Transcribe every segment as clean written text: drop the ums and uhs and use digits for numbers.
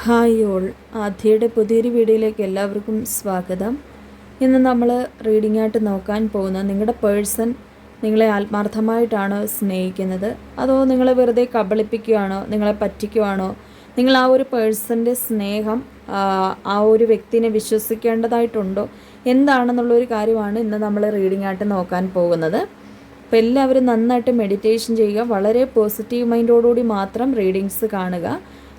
Hi all, ആദ്യയുടെ പുതിയൊരു വീഡിയോയിലേക്ക് എല്ലാവർക്കും സ്വാഗതം. ഇന്ന് നമ്മൾ റീഡിംഗ് ആയിട്ട് നോക്കാൻ പോകുന്ന നിങ്ങളുടെ പേഴ്സൺ നിങ്ങളെ ആത്മാർത്ഥമായിട്ടാണോ സ്നേഹിക്കുന്നത്, അതോ നിങ്ങളെ വെറുതെ കബളിപ്പിക്കുകയാണോ, നിങ്ങളെ പറ്റിക്കുകയാണോ, നിങ്ങൾ ആ ഒരു പേഴ്സൻ്റെ സ്നേഹം ആ ഒരു വ്യക്തിനെ വിശ്വസിക്കേണ്ടതായിട്ടുണ്ടോ, എന്താണെന്നുള്ളൊരു കാര്യമാണ് ഇന്ന് നമ്മൾ റീഡിംഗ് ആയിട്ട് നോക്കാൻ പോകുന്നത്. അപ്പോൾ എല്ലാവരും നന്നായിട്ട് മെഡിറ്റേഷൻ ചെയ്യുക, വളരെ പോസിറ്റീവ് മൈൻഡോടുകൂടി മാത്രം റീഡിങ്സ് കാണുക.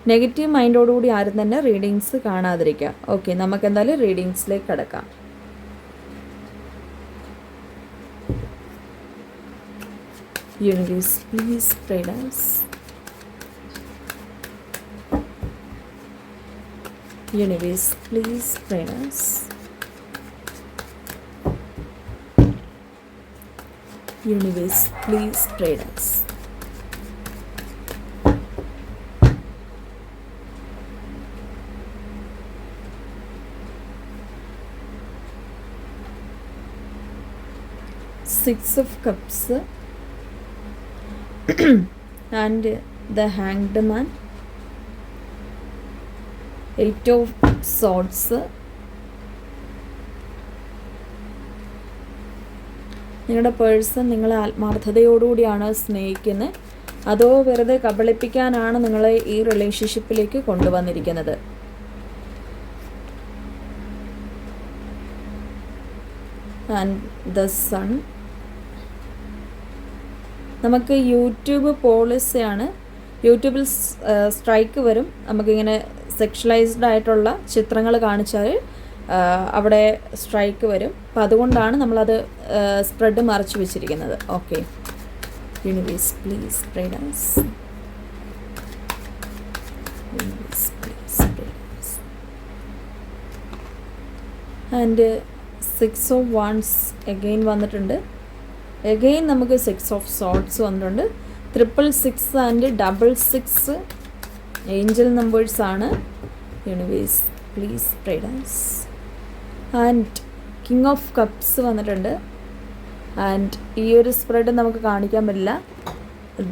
നെഗറ്റീവ് മൈൻഡോടുകൂടി ആരും തന്നെ റീഡിങ്സ് കാണാതിരിക്കുക. ഓക്കെ, നമുക്ക് എന്തായാലും റീഡിങ്സിലേക്ക് കിടക്കാം. Universe please guide us. Universe please guide us. Universe please guide us. Six of Cups and the Hanged Man, Eight of Swords. നിങ്ങളുടെ പേഴ്സൺ നിങ്ങളെ ആത്മാർത്ഥതയോടുകൂടിയാണ് സ്നേഹിക്കുന്നത്, അതോ വെറുതെ കബളിപ്പിക്കാനാണ് നിങ്ങളെ ഈ റിലേഷൻഷിപ്പിലേക്ക് കൊണ്ടുവന്നിരിക്കുന്നത്? And the sun. നമുക്ക് യൂട്യൂബ് പോളിസിയാണ്, യൂട്യൂബിൽ സ്ട്രൈക്ക് വരും. നമുക്കിങ്ങനെ സെക്ഷലൈസ്ഡ് ആയിട്ടുള്ള ചിത്രങ്ങൾ കാണിച്ചാൽ അവിടെ സ്ട്രൈക്ക് വരും. അപ്പോൾ അതുകൊണ്ടാണ് നമ്മളത് സ്പ്രെഡ് മറച്ചു വെച്ചിരിക്കുന്നത്. Okay, universe please guide us. Universe please guide us. And 6 of Wands again വന്നിട്ടുണ്ട്. അഗെയിൻ നമുക്ക് 6 of Swords വന്നിട്ടുണ്ട്. 666 ആൻഡ് 66 ഏഞ്ചൽ നമ്പേഴ്സാണ്. Universe please guide us. And king of cups വന്നിട്ടുണ്ട്. ആൻഡ് ഈ ഒരു സ്പ്രെഡ് നമുക്ക് കാണിക്കാൻ പറ്റില്ല.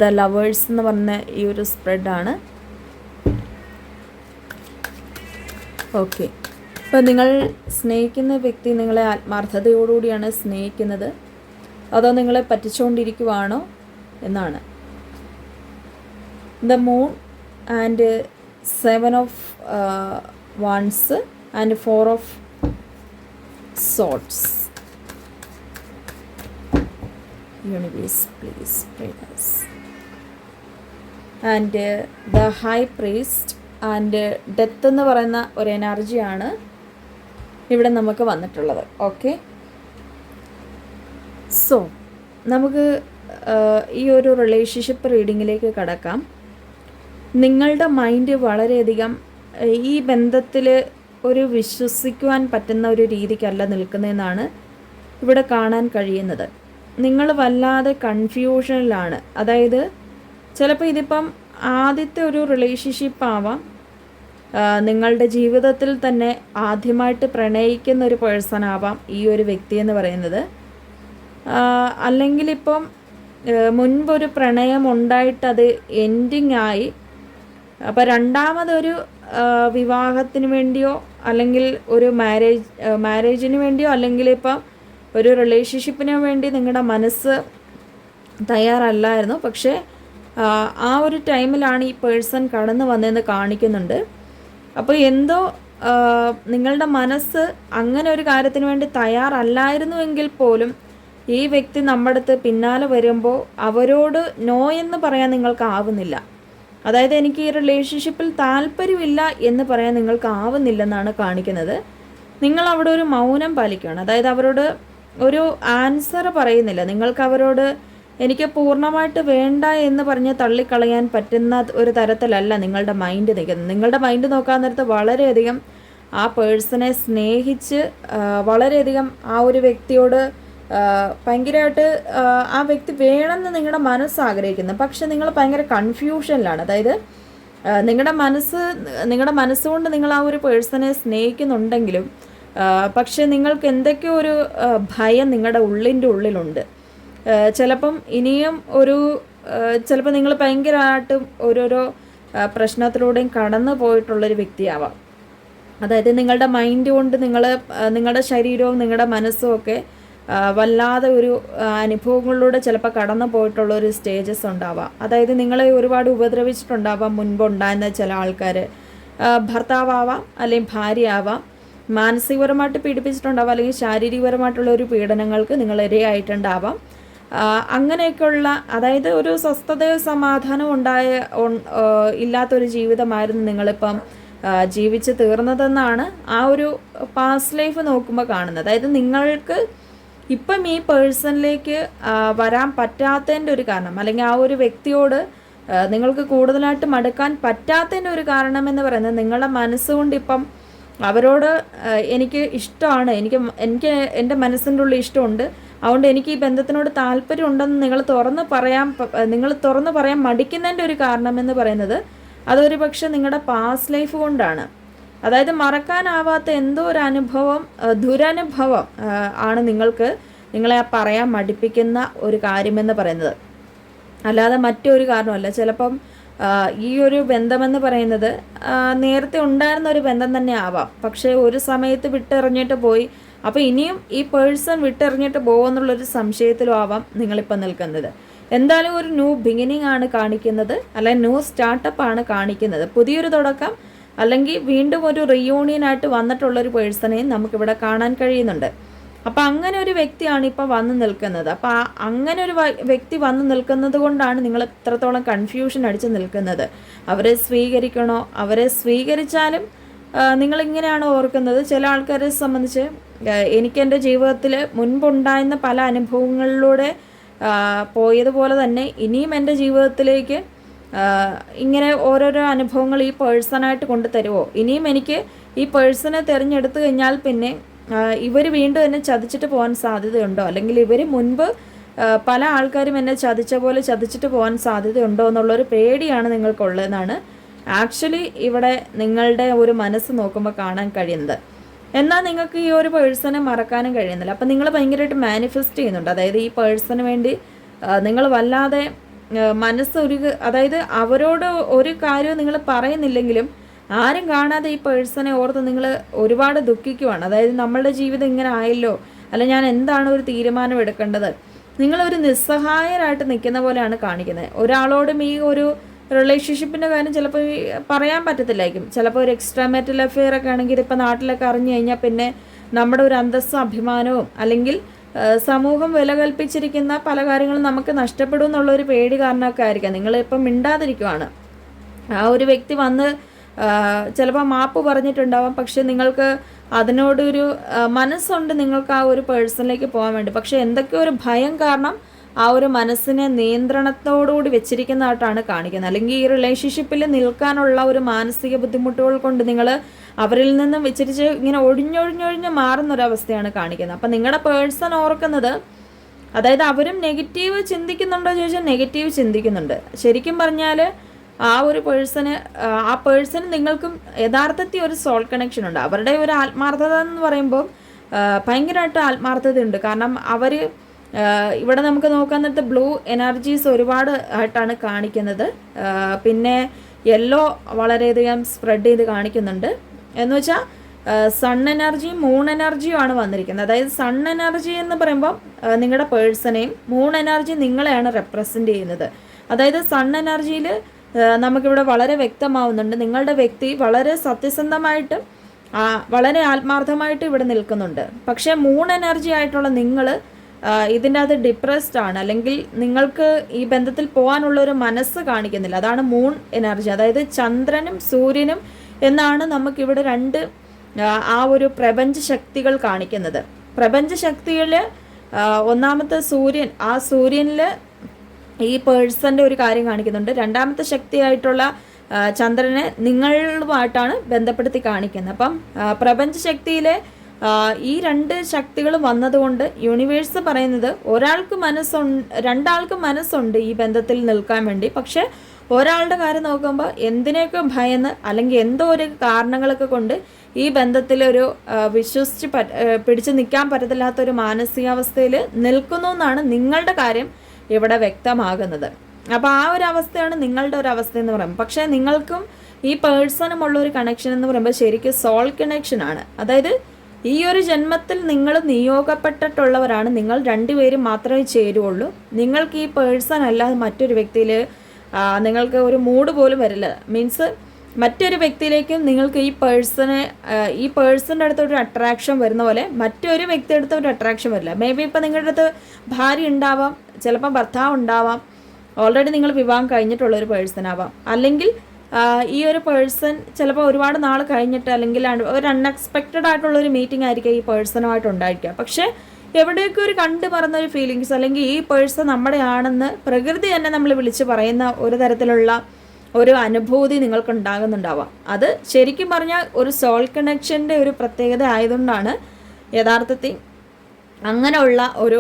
ദ ലവേഴ്സ് എന്ന് പറഞ്ഞ ഈ ഒരു സ്പ്രെഡാണ്. ഓക്കെ, ഇപ്പോൾ നിങ്ങൾ സ്നേഹിക്കുന്ന വ്യക്തി നിങ്ങളെ ആത്മാർത്ഥതയോടുകൂടിയാണ് സ്നേഹിക്കുന്നത്, അതോ നിങ്ങളെ പറ്റിച്ചുകൊണ്ടിരിക്കുവാണോ എന്നാണ്. The moon and 7 of Wands and 4 of Swords. Universe please guide us. And the high priest and death എന്ന് പറയുന്ന ഒരു എനർജിയാണ് ഇവിടെ നമുക്ക് വന്നിട്ടുള്ളത്. ഓക്കെ, സോ നമുക്ക് ഈ ഒരു റിലേഷൻഷിപ്പ് റീഡിങ്ങിലേക്ക് കടക്കാം. നിങ്ങളുടെ മൈൻഡ് വളരെയധികം ഈ ബന്ധത്തിൽ ഒരു വിശ്വസിക്കുവാൻ പറ്റുന്ന ഒരു രീതിക്കല്ല നിൽക്കുന്നതെന്നാണ് ഇവിടെ കാണാൻ കഴിയുന്നത്. നിങ്ങൾ വല്ലാതെ കൺഫ്യൂഷനിലാണ്. അതായത് ചിലപ്പോൾ ഇതിപ്പം ആദ്യത്തെ ഒരു റിലേഷൻഷിപ്പ് ആവാം, നിങ്ങളുടെ ജീവിതത്തിൽ തന്നെ ആദ്യമായിട്ട് പ്രണയിക്കുന്ന ഒരു പേഴ്സൺ ആവാം ഈ ഒരു വ്യക്തി എന്ന് പറയുന്നത്. അല്ലെങ്കിൽ ഇപ്പം മുൻപൊരു പ്രണയം ഉണ്ടായിട്ടത് എൻഡിങ് ആയി, അപ്പോൾ രണ്ടാമതൊരു വിവാഹത്തിന് വേണ്ടിയോ അല്ലെങ്കിൽ ഒരു മാരേജിന് വേണ്ടിയോ അല്ലെങ്കിൽ ഇപ്പം ഒരു റിലേഷൻഷിപ്പിന് വേണ്ടി നിങ്ങളുടെ മനസ്സ് തയ്യാറല്ലായിരുന്നു. പക്ഷേ ആ ഒരു ടൈമിലാണ് ഈ പേഴ്സൺ കടന്നു വന്നതെന്ന് കാണിക്കുന്നുണ്ട്. അപ്പോൾ എന്തോ നിങ്ങളുടെ മനസ്സ് അങ്ങനെ ഒരു കാര്യത്തിന് വേണ്ടി തയ്യാറല്ലായിരുന്നുവെങ്കിൽ പോലും ഈ വ്യക്തി നമ്മുടെ അടുത്ത് പിന്നാലെ വരുമ്പോൾ അവരോട് നോ എന്ന് പറയാൻ നിങ്ങൾക്ക് ആവുന്നില്ല. അതായത് എനിക്ക് ഈ റിലേഷൻഷിപ്പിൽ താല്പര്യമില്ല എന്ന് പറയാൻ നിങ്ങൾക്ക് ആവുന്നില്ലെന്നാണ് കാണിക്കുന്നത്. നിങ്ങൾ അവിടെ ഒരു മൗനം പാലിക്കുകയാണ്. അതായത് അവരോട് ഒരു ആൻസർ പറയുന്നില്ല. നിങ്ങൾക്ക് അവരോട് എനിക്ക് പൂർണ്ണമായിട്ട് വേണ്ട എന്ന് പറഞ്ഞ് തള്ളിക്കളയാൻ പറ്റുന്ന ഒരു തരത്തിലല്ല നിങ്ങളുടെ മൈൻഡ് നിൽക്കുന്നത്. നിങ്ങളുടെ മൈൻഡ് നോക്കാൻ നേരത്ത് വളരെയധികം ആ പേഴ്സണെ സ്നേഹിച്ച് വളരെയധികം ആ ഒരു വ്യക്തിയോട് ഭയങ്കരമായിട്ട് ആ വ്യക്തി വേണമെന്ന് നിങ്ങളുടെ മനസ്സ് ആഗ്രഹിക്കുന്നു. പക്ഷെ നിങ്ങൾ ഭയങ്കര കൺഫ്യൂഷനിലാണ്. അതായത് നിങ്ങളുടെ മനസ്സുകൊണ്ട് നിങ്ങൾ ആ ഒരു പേഴ്സണെ സ്നേഹിക്കുന്നുണ്ടെങ്കിലും പക്ഷെ നിങ്ങൾക്ക് എന്തൊക്കെയോ ഒരു ഭയം നിങ്ങളുടെ ഉള്ളിലുണ്ട്. ചിലപ്പം ഇനിയും ഒരു ചിലപ്പോൾ നിങ്ങൾ ഭയങ്കരമായിട്ട് ഓരോരോ പ്രശ്നത്തിലൂടെയും കടന്നു പോയിട്ടുള്ളൊരു വ്യക്തിയാവാം. അതായത് നിങ്ങളുടെ മൈൻഡ് കൊണ്ട് നിങ്ങളുടെ ശരീരവും നിങ്ങളുടെ മനസ്സും ഒക്കെ വല്ലാതെ ഒരു അനുഭവങ്ങളിലൂടെ ചിലപ്പോൾ കടന്നു പോയിട്ടുള്ളൊരു സ്റ്റേജസ് ഉണ്ടാവാം. അതായത് നിങ്ങളെ ഒരുപാട് ഉപദ്രവിച്ചിട്ടുണ്ടാവാം മുൻപുണ്ടായിരുന്ന ചില ആൾക്കാർ. ഭർത്താവാം അല്ലെങ്കിൽ ഭാര്യ ആവാം. മാനസികപരമായിട്ട് പീഡിപ്പിച്ചിട്ടുണ്ടാവാം, അല്ലെങ്കിൽ ശാരീരികപരമായിട്ടുള്ള ഒരു പീഡനങ്ങൾക്ക് നിങ്ങൾ ഇരയായിട്ടുണ്ടാവാം. അങ്ങനെയൊക്കെയുള്ള, അതായത് ഒരു സ്വസ്ഥതയോ സമാധാനവും ഇല്ലാത്തൊരു ജീവിതമായിരുന്നു നിങ്ങളിപ്പം ജീവിച്ച് തീർന്നതെന്നാണ് ആ ഒരു പാസ്റ്റ് ലൈഫ് നോക്കുമ്പോൾ കാണുന്നത്. അതായത് നിങ്ങൾക്ക് ഇപ്പം ഈ പേഴ്സണിലേക്ക് വരാൻ പറ്റാത്തതിൻ്റെ ഒരു കാരണം, അല്ലെങ്കിൽ ആ ഒരു വ്യക്തിയോട് നിങ്ങൾക്ക് കൂടുതലായിട്ട് മടുക്കാൻ പറ്റാത്തതിൻ്റെ ഒരു കാരണം എന്ന് പറയുന്നത് നിങ്ങളുടെ മനസ്സുകൊണ്ട് ഇപ്പം അവരോട് എനിക്ക് ഇഷ്ടമാണ്, എനിക്ക് എൻ്റെ മനസ്സിൻ്റെ ഉള്ളിൽ ഇഷ്ടമുണ്ട്, അതുകൊണ്ട് എനിക്ക് ഈ ബന്ധത്തിനോട് താല്പര്യം ഉണ്ടെന്ന് നിങ്ങൾ തുറന്ന് പറയാൻ മടിക്കുന്നതിൻ്റെ ഒരു കാരണം എന്ന് പറയുന്നത് അതൊരു പക്ഷെ നിങ്ങളുടെ പാസ്റ്റ് ലൈഫ് കൊണ്ടാണ്. അതായത് മറക്കാനാവാത്ത എന്തോ ഒരു ദുരനുഭവം ആണ് നിങ്ങളെ പറയാൻ മടിപ്പിക്കുന്ന ഒരു കാര്യമെന്ന് പറയുന്നത്, അല്ലാതെ മറ്റൊരു കാരണമല്ല. ചിലപ്പം ഈ ഒരു ബന്ധമെന്ന് പറയുന്നത് നേരത്തെ ഉണ്ടായിരുന്ന ഒരു ബന്ധം തന്നെ ആവാം, പക്ഷേ ഒരു സമയത്ത് വിട്ടെറിഞ്ഞിട്ട് പോയി. അപ്പോൾ ഇനിയും ഈ പേഴ്സൺ വിട്ടെറിഞ്ഞിട്ട് പോകുമെന്നുള്ളൊരു സംശയത്തിലും ആവാം നിങ്ങളിപ്പോൾ നിൽക്കുന്നത്. എന്തായാലും ഒരു ന്യൂ ബിഗിനിങ് ആണ് കാണിക്കുന്നത്, അല്ലെങ്കിൽ ന്യൂ സ്റ്റാർട്ടപ്പ് ആണ് കാണിക്കുന്നത്, പുതിയൊരു തുടക്കം, അല്ലെങ്കിൽ വീണ്ടും ഒരു റീയൂണിയനായിട്ട് വന്നിട്ടുള്ളൊരു പേഴ്സണെയും നമുക്കിവിടെ കാണാൻ കഴിയുന്നുണ്ട്. അപ്പോൾ അങ്ങനെ ഒരു വ്യക്തിയാണ് ഇപ്പോൾ വന്ന് നിൽക്കുന്നത്. അപ്പോൾ അങ്ങനെ ഒരു വ്യക്തി വന്ന് നിൽക്കുന്നത് കൊണ്ടാണ് നിങ്ങൾ ഇത്രത്തോളം കൺഫ്യൂഷൻ അടിച്ച് നിൽക്കുന്നത്. അവരെ സ്വീകരിക്കണോ? അവരെ സ്വീകരിച്ചാലും നിങ്ങളിങ്ങനെയാണ് ഓർക്കുന്നത്. ചില ആൾക്കാരെ സംബന്ധിച്ച് എനിക്കെൻ്റെ ജീവിതത്തിൽ മുൻപുണ്ടായിരുന്ന പല അനുഭവങ്ങളിലൂടെ പോയതുപോലെ തന്നെ ഇനിയും എൻ്റെ ജീവിതത്തിലേക്ക് ഇങ്ങനെ ഓരോരോ അനുഭവങ്ങൾ ഈ പേഴ്സണായിട്ട് കൊണ്ടുതരുമോ? ഇനിയും എനിക്ക് ഈ പേഴ്സണെ തിരഞ്ഞെടുത്തു കഴിഞ്ഞാൽ പിന്നെ ഇവർ വീണ്ടും എന്നെ ചതിച്ചിട്ട് പോകാൻ സാധ്യതയുണ്ടോ? അല്ലെങ്കിൽ ഇവർ മുൻപ് പല ആൾക്കാരും എന്നെ ചതിച്ചിട്ട് പോകാൻ സാധ്യതയുണ്ടോ എന്നുള്ളൊരു പേടിയാണ് നിങ്ങൾക്കുള്ളതെന്നാണ് ആക്ച്വലി ഇവിടെ നിങ്ങളുടെ ഒരു മനസ്സ് നോക്കുമ്പോൾ കാണാൻ കഴിയുന്നത്. എന്നാൽ നിങ്ങൾക്ക് ഈ ഒരു പേഴ്സണെ മറക്കാനും കഴിയുന്നില്ല. അപ്പം നിങ്ങൾ ഭയങ്കരമായിട്ട് മാനിഫെസ്റ്റ് ചെയ്യുന്നുണ്ട്. അതായത് ഈ പേഴ്സണിന് വേണ്ടി നിങ്ങൾ വല്ലാതെ അതായത് അവരോട് ഒരു കാര്യവും നിങ്ങൾ പറയുന്നില്ലെങ്കിലും ആരും കാണാതെ ഈ പേഴ്സണെ ഓർത്ത് നിങ്ങൾ ഒരുപാട് ദുഃഖിക്കുവാണ്. അതായത് നമ്മളുടെ ജീവിതം ഇങ്ങനെ ആയല്ലോ, അല്ല ഞാൻ എന്താണ് ഒരു തീരുമാനം എടുക്കേണ്ടത്, നിങ്ങളൊരു നിസ്സഹായരായിട്ട് നിൽക്കുന്ന പോലെയാണ് കാണിക്കുന്നത്. ഒരാളോടും ഈ ഒരു റിലേഷൻഷിപ്പിൻ്റെ കാര്യം ചിലപ്പോൾ പറയാൻ പറ്റത്തില്ലായിരിക്കും. ചിലപ്പോൾ ഒരു എക്സ്ട്രാ മാരിറ്റൽ അഫെയർ ഒക്കെ ആണെങ്കിൽ ഇപ്പോൾ നാട്ടിലൊക്കെ അറിഞ്ഞു കഴിഞ്ഞാൽ പിന്നെ നമ്മുടെ ഒരു അന്തസ്സും അഭിമാനവും അല്ലെങ്കിൽ സമൂഹം വില കൽപ്പിച്ചിരിക്കുന്ന പല കാര്യങ്ങളും നമുക്ക് നഷ്ടപ്പെടും എന്നുള്ളൊരു പേടി കാരണമൊക്കെ ആയിരിക്കാം നിങ്ങളിപ്പം മിണ്ടാതിരിക്കുവാണ്. ആ ഒരു വ്യക്തി വന്ന് ചിലപ്പോൾ മാപ്പ് പറഞ്ഞിട്ടുണ്ടാവാം, പക്ഷെ നിങ്ങൾക്ക് അതിനോടൊരു മനസ്സുണ്ട് നിങ്ങൾക്ക് ആ ഒരു പേഴ്സണിലേക്ക് പോകാൻ വേണ്ടി. പക്ഷെ എന്തൊക്കെയോ ഒരു ഭയം കാരണം ആ ഒരു മനസ്സിനെ നിയന്ത്രണത്തോടുകൂടി വെച്ചിരിക്കുന്നതായിട്ടാണ് കാണിക്കുന്നത്. അല്ലെങ്കിൽ ഈ റിലേഷൻഷിപ്പിൽ നിൽക്കാനുള്ള ഒരു മാനസിക ബുദ്ധിമുട്ടുകൾ കൊണ്ട് നിങ്ങൾ അവരിൽ നിന്നും വെച്ചിരിച്ച് ഇങ്ങനെ ഒഴിഞ്ഞൊഴിഞ്ഞൊഴിഞ്ഞ് മാറുന്നൊരവസ്ഥയാണ് കാണിക്കുന്നത്. അപ്പം നിങ്ങളുടെ പേഴ്സൺ ഓർക്കുന്നത്, അതായത് അവരും നെഗറ്റീവ് ചിന്തിക്കുന്നുണ്ടോ ചോദിച്ചാൽ നെഗറ്റീവ് ചിന്തിക്കുന്നുണ്ട്. ശരിക്കും പറഞ്ഞാൽ ആ പേഴ്സണ് നിങ്ങൾക്കും യഥാർത്ഥത്തിൽ ഒരു സോൾ കണക്ഷൻ ഉണ്ട്. അവരുടെ ഒരു ആത്മാർത്ഥത എന്ന് പറയുമ്പോൾ ഭയങ്കരമായിട്ട് ആത്മാർത്ഥതയുണ്ട്. കാരണം അവർ ഇവിടെ നമുക്ക് നോക്കാൻ നേരത്തെ ബ്ലൂ എനർജീസ് ഒരുപാട് ആയിട്ടാണ് കാണിക്കുന്നത്. പിന്നെ യെല്ലോ വളരെയധികം സ്പ്രെഡ് ചെയ്ത് കാണിക്കുന്നുണ്ട്. എന്ന് വെച്ചാൽ സൺ എനർജിയും മൂൺ എനർജിയും ആണ് വന്നിരിക്കുന്നത്. അതായത് സൺ എനർജി എന്ന് പറയുമ്പോൾ നിങ്ങളുടെ പേഴ്സണെയും മൂൺ എനർജി നിങ്ങളെയാണ് റെപ്രസെൻ്റ് ചെയ്യുന്നത്. അതായത് സൺ എനർജിയിൽ നമുക്കിവിടെ വളരെ വ്യക്തമാവുന്നുണ്ട് നിങ്ങളുടെ വ്യക്തി വളരെ സത്യസന്ധമായിട്ട് വളരെ ആത്മാർത്ഥമായിട്ട് ഇവിടെ നിൽക്കുന്നുണ്ട്. പക്ഷേ മൂൺ എനർജി ആയിട്ടുള്ള നിങ്ങൾ ഇതിൻ്റെ അത് ഡിപ്രസ്ഡ് ആണ്, അല്ലെങ്കിൽ നിങ്ങൾക്ക് ഈ ബന്ധത്തിൽ പോകാനുള്ളൊരു മനസ്സ് കാണിക്കുന്നില്ല. അതാണ് മൂൺ എനർജി. അതായത് ചന്ദ്രനും സൂര്യനും എന്നാണ് നമുക്കിവിടെ രണ്ട് ആ ഒരു പ്രപഞ്ച ശക്തികൾ കാണിക്കുന്നത്. പ്രപഞ്ച ശക്തിയിൽ ഒന്നാമത്തെ സൂര്യൻ, ആ സൂര്യനിൽ ഈ പേഴ്സൻ്റെ ഒരു കാര്യം കാണിക്കുന്നുണ്ട്. രണ്ടാമത്തെ ശക്തിയായിട്ടുള്ള ചന്ദ്രനെ നിങ്ങളുമായിട്ടാണ് ബന്ധപ്പെടുത്തി കാണിക്കുന്നത്. അപ്പം പ്രപഞ്ച ശക്തിയിലെ ഈ രണ്ട് ശക്തികൾ വന്നതുകൊണ്ട് യൂണിവേഴ്സ് പറയുന്നത് രണ്ടാൾക്കും മനസ്സുണ്ട് ഈ ബന്ധത്തിൽ നിൽക്കാൻ വേണ്ടി. പക്ഷെ ഒരാളുടെ കാര്യം നോക്കുമ്പോൾ എന്തിനെയൊക്കെ ഭയന്ന് അല്ലെങ്കിൽ എന്തോ ഒരു കാരണങ്ങളൊക്കെ കൊണ്ട് ഈ ബന്ധത്തിലൊരു വിശ്വസിച്ച് പിടിച്ചു നിൽക്കാൻ പറ്റത്തില്ലാത്തൊരു മാനസികാവസ്ഥയിൽ നിൽക്കുന്നു എന്നാണ് നിങ്ങളുടെ കാര്യം ഇവിടെ വ്യക്തമാകുന്നത്. അപ്പോൾ ആ ഒരു അവസ്ഥയാണ് നിങ്ങളുടെ ഒരു അവസ്ഥ എന്ന് പറയുമ്പോൾ. പക്ഷേ നിങ്ങൾക്കും ഈ പേഴ്സണുമുള്ള ഒരു കണക്ഷൻ എന്ന് പറയുമ്പോൾ ശരിക്കും സോൾ കണക്ഷൻ ആണ്. അതായത് ഈ ഒരു ജന്മത്തിൽ നിങ്ങൾ നിയോഗപ്പെട്ടിട്ടുള്ളവരാണ്. നിങ്ങൾ രണ്ടുപേരും മാത്രമേ ചേരുള്ളൂ. നിങ്ങൾക്ക് ഈ പേഴ്സൺ അല്ലാതെ മറ്റൊരു വ്യക്തിയിൽ നിങ്ങൾക്ക് ഒരു മൂഡ് പോലും വരില്ല. മീൻസ് മറ്റൊരു വ്യക്തിയിലേക്കും നിങ്ങൾക്ക് ഈ പേഴ്സൻ്റെ അടുത്ത് ഒരു അട്രാക്ഷൻ വരുന്ന പോലെ മറ്റൊരു വ്യക്തി അടുത്ത് ഒരു അട്രാക്ഷൻ വരില്ല. മേ ബി ഇപ്പം നിങ്ങളുടെ അടുത്ത് ഭാര്യ ഉണ്ടാവാം, ചിലപ്പോൾ ഭർത്താവ് ഉണ്ടാവാം, ഓൾറെഡി നിങ്ങൾ വിവാഹം കഴിഞ്ഞിട്ടുള്ളൊരു പേഴ്സൺ ആവാം, അല്ലെങ്കിൽ ഈ ഒരു പേഴ്സൺ ചിലപ്പോൾ ഒരുപാട് നാൾ കഴിഞ്ഞിട്ട് അല്ലെങ്കിൽ ഒരു അൺഎക്സ്പെക്റ്റഡ് ആയിട്ടുള്ളൊരു മീറ്റിംഗ് ആയിരിക്കും ഈ പേഴ്സണുമായിട്ട് ഉണ്ടായിരിക്കുക. പക്ഷേ എവിടെയൊക്കെ ഒരു കണ്ടു പറഞ്ഞൊരു ഫീലിങ്സ് അല്ലെങ്കിൽ ഈ പേഴ്സൺ നമ്മുടെ ആണെന്ന് പ്രകൃതി തന്നെ നമ്മൾ വിളിച്ച് പറയുന്ന ഒരു തരത്തിലുള്ള ഒരു അനുഭൂതി നിങ്ങൾക്ക് ഉണ്ടാകുന്നുണ്ടാവാം. അത് ശരിക്കും പറഞ്ഞാൽ ഒരു സോൾ കണക്ഷൻ്റെ ഒരു പ്രത്യേകത ആയതുകൊണ്ടാണ് യഥാർത്ഥത്തിൽ അങ്ങനെയുള്ള ഒരു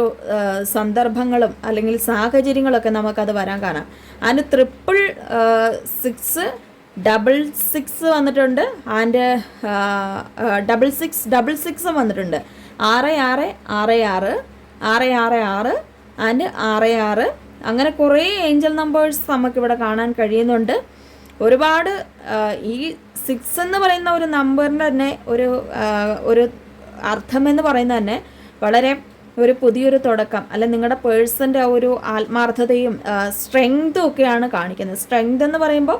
സന്ദർഭങ്ങളും അല്ലെങ്കിൽ സാഹചര്യങ്ങളൊക്കെ നമുക്കത് വരാൻ കാണാം. അതിന് 666 വന്നിട്ടുണ്ട്, ആൻഡ് 6666 വന്നിട്ടുണ്ട്, 6666 666 ആൻഡ് 66. അങ്ങനെ കുറേ ഏഞ്ചൽ നമ്പേഴ്സ് നമുക്കിവിടെ കാണാൻ കഴിയുന്നുണ്ട്. ഒരുപാട് ഈ 6 എന്ന് പറയുന്ന ഒരു നമ്പറിൻ്റെ തന്നെ ഒരു അർത്ഥമെന്ന് പറയുന്നത് തന്നെ വളരെ ഒരു പുതിയൊരു തുടക്കം, അല്ലെ നിങ്ങളുടെ പേഴ്സൻ്റെ ഒരു ആത്മാർത്ഥതയും സ്ട്രെങ്തും ഒക്കെയാണ് കാണിക്കുന്നത്. സ്ട്രെങ്ത് എന്ന് പറയുമ്പോൾ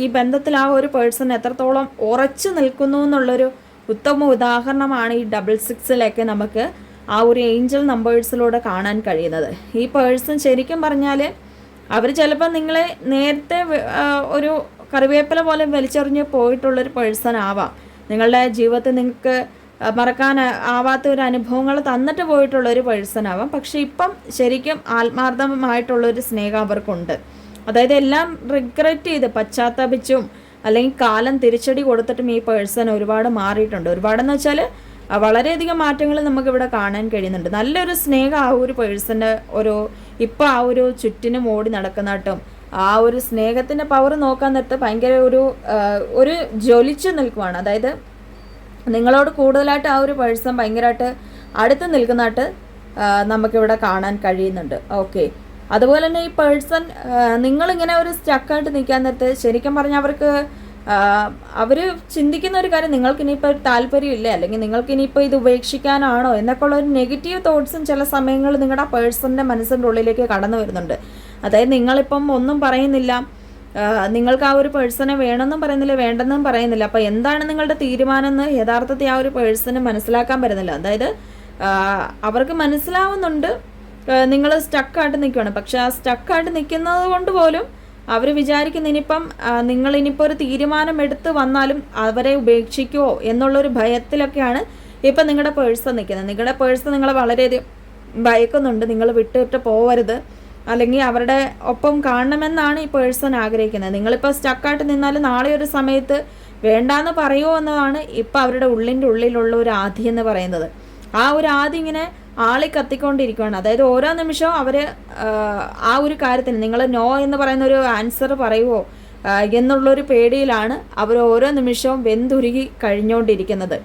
ഈ ബന്ധത്തിൽ ആ ഒരു പേഴ്സൺ എത്രത്തോളം ഉറച്ചു നിൽക്കുന്നു എന്നുള്ളൊരു ഉത്തമ ഉദാഹരണമാണ് ഈ 66 നമുക്ക് ആ ഒരു ഏഞ്ചൽ നമ്പേഴ്സിലൂടെ കാണാൻ കഴിയുന്നത്. ഈ പേഴ്സൺ ശരിക്കും പറഞ്ഞാൽ അവർ ചിലപ്പോൾ നിങ്ങളെ നേരത്തെ ഒരു കറിവേപ്പില പോലെ വലിച്ചെറിഞ്ഞ് പോയിട്ടുള്ളൊരു പേഴ്സൺ ആവാം. നിങ്ങളുടെ ജീവിതത്തിൽ നിങ്ങൾക്ക് മറക്കാൻ ആവാത്ത ഒരു അനുഭവങ്ങൾ തന്നിട്ട് പോയിട്ടുള്ളൊരു പേഴ്സൺ ആവാം. പക്ഷെ ഇപ്പം ശരിക്കും ആത്മാർത്ഥമായിട്ടുള്ളൊരു സ്നേഹം അവർക്കുണ്ട്. അതായത് എല്ലാം റിഗ്രറ്റ് ചെയ്ത് പശ്ചാത്തപിച്ചും അല്ലെങ്കിൽ കാലം തിരിച്ചടി കൊടുത്തിട്ടും ഈ പേഴ്സൺ ഒരുപാട് മാറിയിട്ടുണ്ട്. ഒരുപാടെന്ന് വെച്ചാൽ വളരെയധികം മാറ്റങ്ങൾ നമുക്കിവിടെ കാണാൻ കഴിയുന്നുണ്ട്. നല്ലൊരു സ്നേഹം ആ ഒരു പേഴ്സൻ്റെ ഇപ്പോൾ ആ ഒരു ചുറ്റിനും ഓടി നടക്കുന്നതായിട്ടും ആ ഒരു സ്നേഹത്തിൻ്റെ പവർ നോക്കാൻ നേരത്ത് ഭയങ്കര ഒരു ജ്വലിച്ചു നിൽക്കുവാണ്. അതായത് നിങ്ങളോട് കൂടുതലായിട്ട് ആ ഒരു പേഴ്സൺ ഭയങ്കരമായിട്ട് അടുത്ത് നിൽക്കുന്നതായിട്ട് നമുക്കിവിടെ കാണാൻ കഴിയുന്നുണ്ട്. ഓക്കെ, അതുപോലെ തന്നെ ഈ പേഴ്സൺ നിങ്ങളിങ്ങനെ ഒരു സ്റ്റക്കായിട്ട് നിൽക്കാൻ നേരത്ത് ശരിക്കും പറഞ്ഞാൽ അവർ ചിന്തിക്കുന്ന ഒരു കാര്യം, നിങ്ങൾക്ക് ഇനിയിപ്പോൾ താല്പര്യമില്ല അല്ലെങ്കിൽ നിങ്ങൾക്ക് ഇനിയിപ്പോൾ ഇത് ഉപേക്ഷിക്കാനാണോ എന്നൊക്കെ ഉള്ള ഒരു നെഗറ്റീവ് തോട്ട്സും ചില സമയങ്ങളിൽ നിങ്ങളുടെ പേഴ്സണിൻ്റെ മനസ്സിൻ്റെ ഉള്ളിലേക്ക് കടന്നു വരുന്നുണ്ട്. അതായത് നിങ്ങളിപ്പം ഒന്നും പറയുന്നില്ല, നിങ്ങൾക്ക് ആ ഒരു പേഴ്സണെ വേണമെന്നും പറയുന്നില്ല, വേണ്ടെന്നും പറയുന്നില്ല. അപ്പോൾ എന്താണ് നിങ്ങളുടെ തീരുമാനം എന്ന് യഥാർത്ഥത്തിൽ ആ ഒരു പേഴ്സണ് മനസ്സിലാക്കാൻ പറ്റുന്നില്ല. അതായത് അവർക്ക് മനസ്സിലാവുന്നുണ്ട് നിങ്ങൾ സ്റ്റക്കായിട്ട് നിൽക്കുകയാണ്. പക്ഷെ ആ സ്റ്റക്കായിട്ട് നിൽക്കുന്നത് കൊണ്ട് പോലും അവർ വിചാരിക്കുന്ന നിങ്ങളിനിപ്പോൾ ഒരു തീരുമാനം എടുത്ത് വന്നാലും അവരെ ഉപേക്ഷിക്കുമോ എന്നുള്ളൊരു ഭയത്തിലൊക്കെയാണ് ഇപ്പം നിങ്ങളുടെ പേഴ്സൺ നിൽക്കുന്നത്. നിങ്ങളുടെ പേഴ്സൺ നിങ്ങളെ വളരെയധികം ഭയക്കുന്നുണ്ട്. നിങ്ങൾ വിട്ടിട്ട് പോവരുത്, അല്ലെങ്കിൽ അവരുടെ ഒപ്പം കാണണമെന്നാണ് ഈ പേഴ്സൺ ആഗ്രഹിക്കുന്നത്. നിങ്ങളിപ്പോൾ സ്റ്റക്കായിട്ട് നിന്നാൽ നാളെ ഒരു സമയത്ത് വേണ്ടാന്ന് പറയുമോ എന്നതാണ് ഇപ്പോൾ അവരുടെ ഉള്ളിലുള്ള ഒരു ആധി എന്ന് പറയുന്നത്. ആ ഒരു ആധി ഇങ്ങനെ ആളി കത്തിക്കൊണ്ടിരിക്കുകയാണ്. അതായത് ഓരോ നിമിഷവും അവർ ആ ഒരു കാര്യത്തിന് നിങ്ങൾ നോ എന്ന് പറയുന്ന ഒരു ആൻസർ പറയുമോ എന്നുള്ളൊരു പേടിയിലാണ് അവർ ഓരോ നിമിഷവും വെന്തുരുകി കഴിഞ്ഞുകൊണ്ടിരിക്കുന്നത്.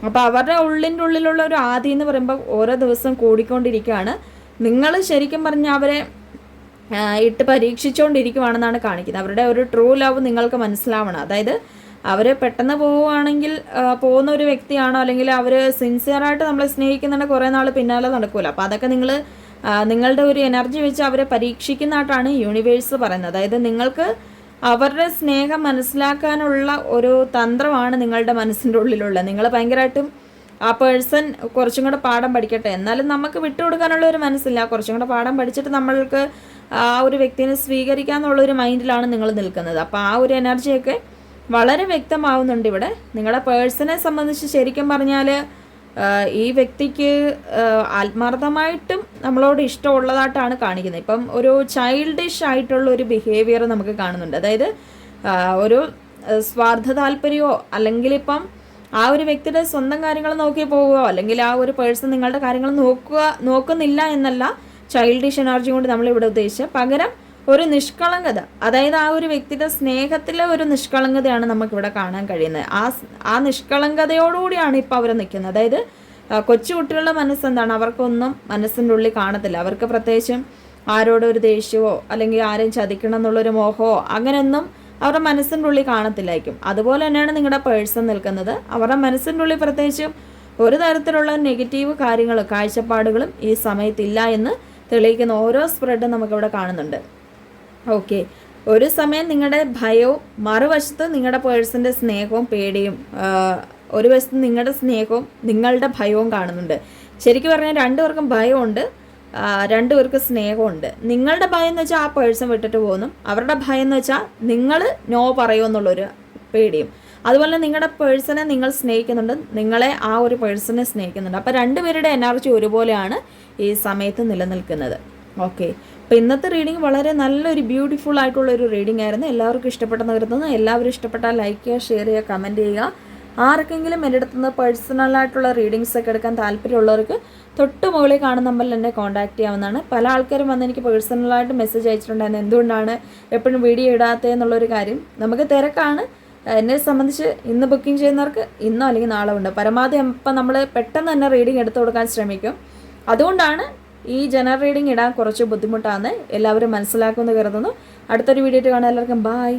അപ്പോൾ അവരുടെ ഉള്ളിലുള്ള ഒരു ആധി എന്ന് പറയുമ്പോൾ ഓരോ ദിവസം കൂടിക്കൊണ്ടിരിക്കുകയാണ്. നിങ്ങൾ ശരിക്കും പറഞ്ഞാൽ അവരെ ഇട്ട് പരീക്ഷിച്ചുകൊണ്ടിരിക്കുവാണെന്നാണ് കാണിക്കുന്നത്. അവരുടെ ഒരു ട്രൂ ലവ് നിങ്ങൾക്ക് മനസ്സിലാവണം. അതായത് അവർ പെട്ടെന്ന് പോകുന്ന ഒരു വ്യക്തിയാണോ, അല്ലെങ്കിൽ അവർ സിൻസിയറായിട്ട് നമ്മളെ സ്നേഹിക്കുന്നുണ്ട്, കുറേ നാൾ പിന്നാലെ നടക്കൂല. അപ്പോൾ അതൊക്കെ നിങ്ങളുടെ ഒരു എനർജി വെച്ച് അവരെ പരീക്ഷിക്കുന്നതായിട്ടാണ് യൂണിവേഴ്സ് പറയുന്നത്. അതായത് നിങ്ങൾക്ക് അവരുടെ സ്നേഹം മനസ്സിലാക്കാനുള്ള ഒരു തന്ത്രമാണ് നിങ്ങളുടെ മനസ്സിൻ്റെ ഉള്ളിലുള്ളത്. നിങ്ങൾ ഭയങ്കരമായിട്ടും ആ പേഴ്സൺ കുറച്ചും കൂടെ പാഠം പഠിക്കട്ടെ, എന്നാലും നമുക്ക് വിട്ടുകൊടുക്കാനുള്ള ഒരു മനസ്സില്ല. കുറച്ചും കൂടെ പാഠം പഠിച്ചിട്ട് നമ്മൾക്ക് ആ ഒരു വ്യക്തിനെ സ്വീകരിക്കാമെന്നുള്ളൊരു മൈൻഡിലാണ് നിങ്ങൾ നിൽക്കുന്നത്. അപ്പോൾ ആ ഒരു എനർജിയൊക്കെ വളരെ വ്യക്തമാവുന്നുണ്ട് ഇവിടെ. നിങ്ങളുടെ പേഴ്സണെ സംബന്ധിച്ച് ശരിക്കും പറഞ്ഞാൽ ഈ വ്യക്തിക്ക് ആത്മാർത്ഥമായിട്ടും നമ്മളോട് ഇഷ്ടമുള്ളതായിട്ടാണ് കാണിക്കുന്നത്. ഇപ്പം ഒരു ചൈൽഡിഷ് ആയിട്ടുള്ള ഒരു ബിഹേവിയർ നമുക്ക് കാണുന്നുണ്ട്. അതായത് ഒരു സ്വാർത്ഥ താല്പര്യമോ അല്ലെങ്കിൽ ഇപ്പം ആ ഒരു വ്യക്തിയുടെ സ്വന്തം കാര്യങ്ങൾ നോക്കി പോവുകയോ അല്ലെങ്കിൽ ആ ഒരു പേഴ്സൺ നിങ്ങളുടെ കാര്യങ്ങൾ നോക്കുന്നില്ല എന്നല്ല ചൈൽഡിഷ് എനർജി കൊണ്ട് നമ്മളിവിടെ ഉദ്ദേശിച്ചത്. പകരം ഒരു നിഷ്കളങ്കത, അതായത് ആ ഒരു വ്യക്തിയുടെ സ്നേഹത്തിലെ ഒരു നിഷ്കളങ്കതയാണ് നമുക്കിവിടെ കാണാൻ കഴിയുന്നത്. ആ നിഷ്കളങ്കതയോടുകൂടിയാണ് ഇപ്പോൾ അവർ നിൽക്കുന്നത്. അതായത് കൊച്ചുകുട്ടികളുടെ മനസ്സെന്താണ്, അവർക്കൊന്നും മനസ്സിൻ്റെ ഉള്ളിൽ കാണത്തില്ല. അവർക്ക് പ്രത്യേകിച്ചും ആരോടൊരു ഒരു ദേഷ്യമോ അല്ലെങ്കിൽ ആരെയും ചതിക്കണം എന്നുള്ളൊരു മോഹമോ അങ്ങനെയൊന്നും അവരുടെ മനസ്സിൻ്റെ ഉള്ളിൽ കാണത്തില്ലായിരിക്കും. അതുപോലെ തന്നെയാണ് നിങ്ങളുടെ പേഴ്സൺ നിൽക്കുന്നത്. അവരുടെ മനസ്സിൻ്റെ ഉള്ളിൽ പ്രത്യേകിച്ചും ഒരു തരത്തിലുള്ള നെഗറ്റീവ് കാര്യങ്ങളും കാഴ്ചപ്പാടുകളും ഈ സമയത്തില്ല എന്ന് തെളിയിക്കുന്ന ഓരോ സ്പ്രെഡും നമുക്കിവിടെ കാണുന്നുണ്ട്. ഓക്കെ, ഒരു സമയം നിങ്ങളുടെ ഭയവും മറുവശത്ത് നിങ്ങളുടെ പേഴ്സൻ്റെ സ്നേഹവും പേടിയും, ഒരു വശത്ത് നിങ്ങളുടെ സ്നേഹവും നിങ്ങളുടെ ഭയവും കാണുന്നുണ്ട്. ശരിക്കും പറഞ്ഞാൽ രണ്ടുപേർക്കും ഭയമുണ്ട്, രണ്ടുപേർക്ക് സ്നേഹമുണ്ട്. നിങ്ങളുടെ ഭയം എന്ന് വെച്ചാൽ ആ പേഴ്സൺ വിട്ടിട്ട് പോകുന്നു, അവരുടെ ഭയം എന്ന് വെച്ചാൽ നിങ്ങൾ നോ പറയുമെന്നുള്ളൊരു പേടിയും. അതുപോലെ നിങ്ങളുടെ പേഴ്സണെ നിങ്ങൾ സ്നേഹിക്കുന്നുണ്ട്, നിങ്ങളെ ആ ഒരു പേഴ്സണെ സ്നേഹിക്കുന്നുണ്ട്. അപ്പോൾ രണ്ടുപേരുടെ എനർജി ഒരുപോലെയാണ് ഈ സമയത്ത് നിലനിൽക്കുന്നത്. ഓക്കെ, അപ്പോൾ ഇന്നത്തെ റീഡിങ് വളരെ നല്ലൊരു ബ്യൂട്ടിഫുൾ ആയിട്ടുള്ളൊരു റീഡിംഗ് ആയിരുന്നു. എല്ലാവർക്കും ഇഷ്ടപ്പെട്ടെന്ന് കരുതുന്നു. എല്ലാവരും ഇഷ്ടപ്പെട്ടാൽ ലൈക്ക് ചെയ്യുക, ഷെയർ ചെയ്യുക, കമൻറ്റ് ചെയ്യുക. ആർക്കെങ്കിലും എൻ്റെ അടുത്ത് നിന്ന് പേഴ്സണലായിട്ടുള്ള റീഡിങ്സ് ഒക്കെ എടുക്കാൻ താല്പര്യമുള്ളവർക്ക് തൊട്ട് മുകളിൽ കാണുന്ന നമ്പറിൽ എന്നെ കോൺടാക്ട് ചെയ്യാവുന്നതാണ്. പല ആൾക്കാരും വന്ന് എനിക്ക് പേഴ്സണലായിട്ട് മെസ്സേജ് അയച്ചിട്ടുണ്ടായിരുന്നു, എന്തുകൊണ്ടാണ് എപ്പോഴും വീഡിയോ ഇടാത്തതെന്നുള്ളൊരു കാര്യം. നമുക്ക് തിരക്കാണ്. എന്നെ സംബന്ധിച്ച് ഇന്ന് ബുക്കിംഗ് ചെയ്യുന്നവർക്ക് ഇന്നോ അല്ലെങ്കിൽ നാളെ ഉണ്ട്. പരമാവധി ഇപ്പം നമ്മൾ പെട്ടെന്ന് തന്നെ റീഡിങ് എടുത്തു കൊടുക്കാൻ ശ്രമിക്കും. അതുകൊണ്ടാണ് ഈ ജനറൽ റീഡിങ് ഇടാൻ കുറച്ച് ബുദ്ധിമുട്ടാണ്. എല്ലാവരും മനസ്സിലാക്കുമെന്ന് കരുതുന്നു. അടുത്തൊരു വീഡിയോ കാണാൻ എല്ലാവർക്കും ബായ്.